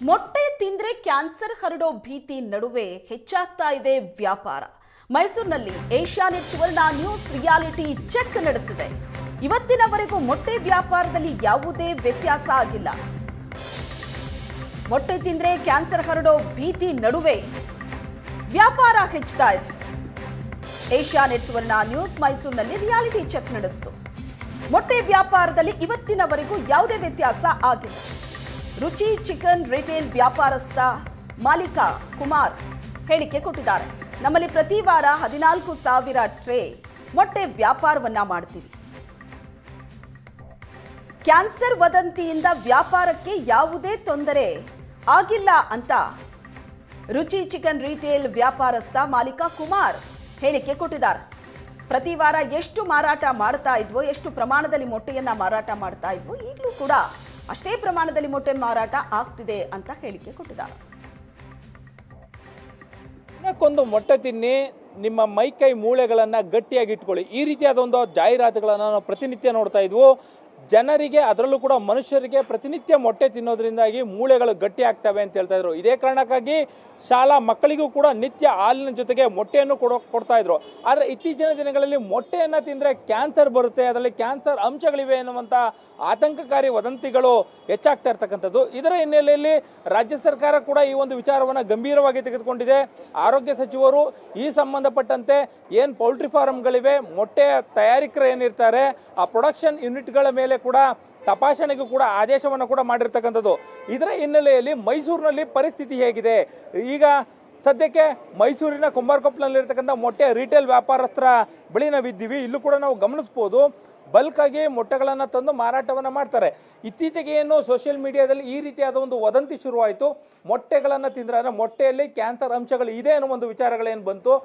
ಮೊಟ್ಟೆ ತಿಂದ್ರೆ ಕ್ಯಾನ್ಸರ್ ಹರಡೋ ಭೀತಿ ನಡುವೆ ಹೆಚ್ಚಾಗ್ತಾ ಇದೆ ವ್ಯಾಪಾರ. ಮೈಸೂರಿನಲ್ಲಿ ಏಷ್ಯಾನೆಟ್ ಸುವರ್ಣ ನ್ಯೂಸ್ ರಿಯಾಲಿಟಿ ಚೆಕ್ ನಡೆಸಿದೆ. ಇವತ್ತಿನವರೆಗೂ ಮೊಟ್ಟೆ ವ್ಯಾಪಾರದಲ್ಲಿ ಯಾವುದೇ ವ್ಯತ್ಯಾಸ ಆಗಿಲ್ಲ. ಮೊಟ್ಟೆ ತಿಂದ್ರೆ ಕ್ಯಾನ್ಸರ್ ಹರಡೋ ಭೀತಿ ನಡುವೆ ವ್ಯಾಪಾರ ಹೆಚ್ಚುತ್ತಾ ಇದೆ. ಏಷ್ಯಾನೆಟ್ ಸುವರ್ಣ ನ್ಯೂಸ್ ಮೈಸೂರಿನಲ್ಲಿ ರಿಯಾಲಿಟಿ ಚೆಕ್ ನಡೆಸಿತು. ಮೊಟ್ಟೆ ವ್ಯಾಪಾರದಲ್ಲಿ ಇವತ್ತಿನವರೆಗೂ ಯಾವುದೇ ವ್ಯತ್ಯಾಸ ಆಗಿಲ್ಲ. ರುಚಿ ಚಿಕನ್ ರಿಟೇಲ್ ವ್ಯಾಪಾರಸ್ಥ ಮಾಲೀಕ ಕುಮಾರ್ ಹೇಳಿಕೆ ಕೊಟ್ಟಿದ್ದಾರೆ. ನಮ್ಮಲ್ಲಿ ಪ್ರತಿ ವಾರ 14,000 ಟ್ರೇ ಮೊಟ್ಟೆ ವ್ಯಾಪಾರವನ್ನ ಮಾಡ್ತೀವಿ. ಕ್ಯಾನ್ಸರ್ ವದಂತಿಯಿಂದ ವ್ಯಾಪಾರಕ್ಕೆ ಯಾವುದೇ ತೊಂದರೆ ಆಗಿಲ್ಲ ಅಂತ ರುಚಿ ಚಿಕನ್ ರಿಟೇಲ್ ವ್ಯಾಪಾರಸ್ಥ ಮಾಲೀಕ ಕುಮಾರ್ ಹೇಳಿಕೆ ಕೊಟ್ಟಿದ್ದಾರೆ. ಪ್ರತಿ ವಾರ ಎಷ್ಟು ಮಾರಾಟ ಮಾಡ್ತಾ ಇದ್ವೋ, ಎಷ್ಟು ಪ್ರಮಾಣದಲ್ಲಿ ಮೊಟ್ಟೆಯನ್ನ ಮಾರಾಟ ಮಾಡ್ತಾ ಇದ್ವೋ, ಈಗಲೂ ಕೂಡ ಅಷ್ಟೇ ಪ್ರಮಾಣದಲ್ಲಿ ಮೊಟ್ಟೆ ಮಾರಾಟ ಆಗ್ತಿದೆ ಅಂತ ಹೇಳಿಕೆ ಕೊಟ್ಟಿದ್ದಾರೆ. ದಿನಕ್ಕೊಂದು ಮೊಟ್ಟೆ ತಿನ್ನಿ, ನಿಮ್ಮ ಮೈಕೈ ಮೂಳೆಗಳನ್ನು ಗಟ್ಟಿಯಾಗಿ ಇಟ್ಕೊಳ್ಳಿ. ಈ ರೀತಿಯಾದ ಒಂದು ಜಾಹೀರಾತುಗಳನ್ನು ನಾವು ಪ್ರತಿನಿತ್ಯ ನೋಡ್ತಾ ಇದ್ವು. ಜನರಿಗೆ, ಅದರಲ್ಲೂ ಕೂಡ ಮನುಷ್ಯರಿಗೆ ಪ್ರತಿನಿತ್ಯ ಮೊಟ್ಟೆ ತಿನ್ನೋದ್ರಿಂದಾಗಿ ಮೂಳೆಗಳು ಗಟ್ಟಿ ಆಗ್ತವೆ ಅಂತ ಹೇಳ್ತಾ ಇದ್ರು. ಇದೇ ಕಾರಣಕ್ಕಾಗಿ ಶಾಲಾ ಮಕ್ಕಳಿಗೂ ಕೂಡ ನಿತ್ಯ ಹಾಲಿನ ಜೊತೆಗೆ ಮೊಟ್ಟೆಯನ್ನು ಕೊಡ್ತಾ ಇದ್ರು. ಆದರೆ ಇತ್ತೀಚಿನ ದಿನಗಳಲ್ಲಿ ಮೊಟ್ಟೆಯನ್ನು ತಿಂದರೆ ಕ್ಯಾನ್ಸರ್ ಬರುತ್ತೆ, ಅದರಲ್ಲಿ ಕ್ಯಾನ್ಸರ್ ಅಂಶಗಳಿವೆ ಎನ್ನುವಂಥ ಆತಂಕಕಾರಿ ವದಂತಿಗಳು ಹೆಚ್ಚಾಗ್ತಾ ಇರ್ತಕ್ಕಂಥದ್ದು. ಇದರ ಹಿನ್ನೆಲೆಯಲ್ಲಿ ರಾಜ್ಯ ಸರ್ಕಾರ ಕೂಡ ಈ ಒಂದು ವಿಚಾರವನ್ನು ಗಂಭೀರವಾಗಿ ತೆಗೆದುಕೊಂಡಿದೆ. ಆರೋಗ್ಯ ಸಚಿವರು ಈ ಸಂಬಂಧಪಟ್ಟಂತೆ ಏನು ಪೌಲ್ಟ್ರಿ ಫಾರ್ಮ್ಗಳಿವೆ, ಮೊಟ್ಟೆ ತಯಾರಿಕರು ಏನಿರ್ತಾರೆ, ಆ ಪ್ರೊಡಕ್ಷನ್ ಯೂನಿಟ್ಗಳ ಮೇಲೆ ಕೂಡ ತಪಾಸಣೆಗೂ ಕೂಡ ಆದೇಶವನ್ನು ಕೂಡ ಮಾಡಿರ್ತಕ್ಕಂಥದ್ದು. ಇದರ ಹಿನ್ನೆಲೆಯಲ್ಲಿ ಮೈಸೂರಿನಲ್ಲಿ ಪರಿಸ್ಥಿತಿ ಹೇಗಿದೆ? ಈಗ ಸದ್ಯಕ್ಕೆ ಮೈಸೂರಿನ ಕುಂಬಾರಕೊಪ್ಪಲಿರ್ತಕ್ಕಂಥ ಮೊಟ್ಟೆ ರಿಟೇಲ್ ವ್ಯಾಪಾರಸ್ಥರ ಬಳಿ ನಾವಿದ್ದೀವಿ. ಇಲ್ಲೂ ಕೂಡ ನಾವು ಗಮನಿಸ್ಬೋದು, ಬಲ್ಕ್ ಆಗಿ ಮೊಟ್ಟೆಗಳನ್ನು ತಂದು ಮಾರಾಟವನ್ನು ಮಾಡ್ತಾರೆ. ಇತ್ತೀಚೆಗೆ ಏನು ಸೋಷಿಯಲ್ ಮೀಡಿಯಾದಲ್ಲಿ ಈ ರೀತಿಯಾದ ಒಂದು ವದಂತಿ ಶುರುವಾಯಿತು. ಮೊಟ್ಟೆಗಳನ್ನು ತಿಂದರೆ ಅಂದರೆ ಮೊಟ್ಟೆಯಲ್ಲಿ ಕ್ಯಾನ್ಸರ್ ಅಂಶಗಳು ಇದೆ ಅನ್ನೋ ಒಂದು ವಿಚಾರಗಳೇನು ಬಂತು.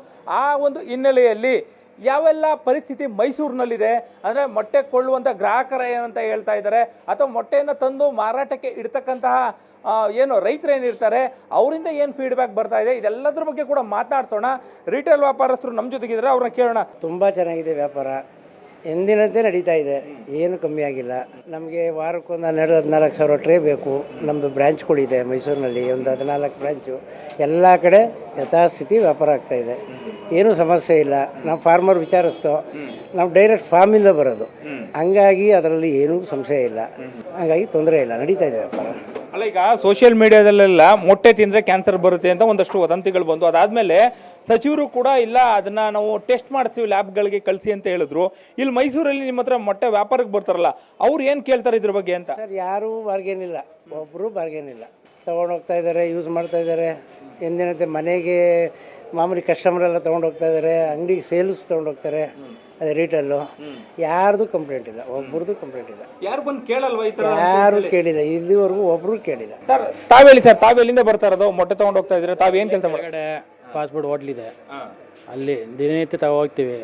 ಆ ಒಂದು ಹಿನ್ನೆಲೆಯಲ್ಲಿ ಯಾವೆಲ್ಲ ಪರಿಸ್ಥಿತಿ ಮೈಸೂರಿನಲ್ಲಿದೆ ಅಂದರೆ ಮೊಟ್ಟೆ ಕೊಳ್ಳುವಂಥ ಗ್ರಾಹಕರ ಏನಂತ ಹೇಳ್ತಾ ಇದ್ದಾರೆ, ಅಥವಾ ಮೊಟ್ಟೆಯನ್ನು ತಂದು ಮಾರಾಟಕ್ಕೆ ಇಡ್ತಕ್ಕಂತಹ ಏನು ರೈತರೇನಿರ್ತಾರೆ ಅವರಿಂದ ಏನು ಫೀಡ್ಬ್ಯಾಕ್ ಬರ್ತಾ ಇದೆ, ಇದೆಲ್ಲದ್ರ ಬಗ್ಗೆ ಕೂಡ ಮಾತನಾಡ್ಸೋಣ. ರಿಟೇಲ್ ವ್ಯಾಪಾರಸ್ಥರು ನಮ್ಮ ಜೊತೆಗಿದ್ದಾರೆ, ಅವ್ರನ್ನ ಕೇಳೋಣ. ತುಂಬ ಚೆನ್ನಾಗಿದೆ ವ್ಯಾಪಾರ, ಎಂದಿನಂತೆ ನಡೀತಾ ಇದೆ, ಏನು ಕಮ್ಮಿ ಆಗಿಲ್ಲ. ನಮಗೆ ವಾರಕ್ಕೊಂದು 14,000 ಟ್ರೇ ಬೇಕು. ನಮ್ಮದು ಬ್ರ್ಯಾಂಚ್ಗಳಿದೆ ಮೈಸೂರಿನಲ್ಲಿ, ಒಂದು 14 ಬ್ರ್ಯಾಂಚು. ಎಲ್ಲ ಕಡೆ ಯಥಾಸ್ಥಿತಿ ವ್ಯಾಪಾರ ಆಗ್ತಾಯಿದೆ, ಏನೂ ಸಮಸ್ಯೆ ಇಲ್ಲ. ನಾವು ಫಾರ್ಮರ್ ವಿಚಾರಿಸ್ತೋ, ನಾವು ಡೈರೆಕ್ಟ್ ಫಾರ್ಮಿಂದ ಬರೋದು, ಹಂಗಾಗಿ ಅದರಲ್ಲಿ ಏನೂ ಸಂಶಯ ಇಲ್ಲ, ಹಂಗಾಗಿ ತೊಂದರೆ ಇಲ್ಲ, ನಡೀತಾ ಇದೆ ವ್ಯಾಪಾರ. ಅಲ್ಲ, ಈಗ ಸೋಷಿಯಲ್ ಮೀಡಿಯಾದಲ್ಲೆಲ್ಲ ಮೊಟ್ಟೆ ತಿಂದರೆ ಕ್ಯಾನ್ಸರ್ ಬರುತ್ತೆ ಅಂತ ಒಂದಷ್ಟು ವದಂತಿಗಳು ಬಂದು, ಅದಾದಮೇಲೆ ಸಚಿವರು ಕೂಡ ಇಲ್ಲ ಅದನ್ನು ನಾವು ಟೆಸ್ಟ್ ಮಾಡ್ತೀವಿ, ಲ್ಯಾಬ್ಗಳಿಗೆ ಕಳಿಸಿ ಅಂತ ಹೇಳಿದ್ರು. ಇಲ್ಲಿ ಮೈಸೂರಲ್ಲಿ ನಿಮ್ಮ ಹತ್ರ ಮೊಟ್ಟೆ ವ್ಯಾಪಾರಕ್ಕೆ ಬರ್ತಾರಲ್ಲ, ಅವ್ರು ಏನು ಕೇಳ್ತಾರೆ ಇದ್ರ ಬಗ್ಗೆ ಅಂತ? ಸರ್, ಯಾರೂ ಬಾರ್ಗೇನಿಲ್ಲ, ಒಬ್ಬರು ಬಾರ್ಗೇನಿಲ್ಲ. ತೊಗೊಂಡೋಗ್ತಾ ಇದ್ದಾರೆ, ಯೂಸ್ ಮಾಡ್ತಾ ಇದ್ದಾರೆ. ಎಂದಿನಂತೆ ಮನೆಗೆ ಮಾಮೂಲಿ ಕಸ್ಟಮರೆಲ್ಲ ತೊಗೊಂಡೋಗ್ತಾ ಇದ್ದಾರೆ, ಅಂಗಡಿಗೆ ಸೇಲ್ಸ್ ತೊಗೊಂಡೋಗ್ತಾರೆ. ಅದೇ ರಿಟೇಲು ಯಾರ್ದು ಕಂಪ್ಲೇಂಟ್ ಇಲ್ಲ, ಒಬ್ಬರದು ಕಂಪ್ಲೇಂಟ್ ಇಲ್ಲ. ಯಾರು ಬಂದು ಕೇಳಲ್ವಾ ಈ ತರ? ಯಾರು ಕೇಳಿಲ್ಲ, ಇಲ್ಲಿವರೆಗೂ ಒಬ್ರು ಕೇಳಿಲ್ಲ. ಸರ್, ತಾವೇಳಿ ಸರ್, ತಾವೆಲ್ಲಿಂದ ಬರ್ತಾ ಇರೋದು? ಮೊಟ್ಟೆ ತಗೊಂಡು ಹೋಗ್ತಾ ಇದ್ರೆ ತಾವೇನು ಕೆಲಸ ಮಾಡಿ? ಫಾಸ್ಟ್ ಹೋಟ್ಲಿದೆ, ಅಲ್ಲಿ ದಿನನಿತ್ಯ ತಗೋ ಹೋಗ್ತೀವಿ.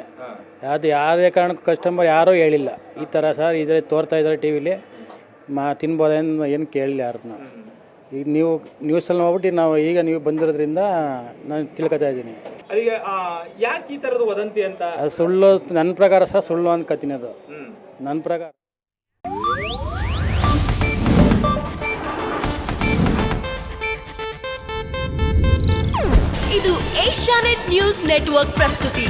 ಯಾವುದೇ ಕಾರಣಕ್ಕೂ ಕಸ್ಟಮರ್ ಯಾರೂ ಹೇಳಿಲ್ಲ ಈ ಥರ ಸರ್ ಇದ್ರೆ ತೋರ್ತಾ ಇದ್ದಾರೆ ಟಿ ವಿಲಿ ತಿನ್ಬೋದೇನು ಏನು ಕೇಳಿಲ್ಲ ಯಾರನ್ನ. ಈಗ ನೀವು ನ್ಯೂಸಲ್ಲಿ ನೋಡ್ಬಿಟ್ಟು ನಾವು ಈಗ ನೀವು ಬಂದಿರೋದ್ರಿಂದ ನಾನು ತಿಳ್ಕೊತಾ ಇದ್ದೀನಿ. ಯಾಕೆ ಈ ಥರದ ವದಂತಿ ಅಂತ? ಅದು ಸುಳ್ಳು, ನನ್ನ ಪ್ರಕಾರ ಸಹ ಸುಳ್ಳು ಅನ್ಕೋತೀನಿ. ಅದು ನನ್ನ ಪ್ರಕಾರ. ಇದು ಏಷ್ಯಾನೆಟ್ ನ್ಯೂಸ್ ನೆಟ್ವರ್ಕ್ ಪ್ರಸ್ತುತಿ.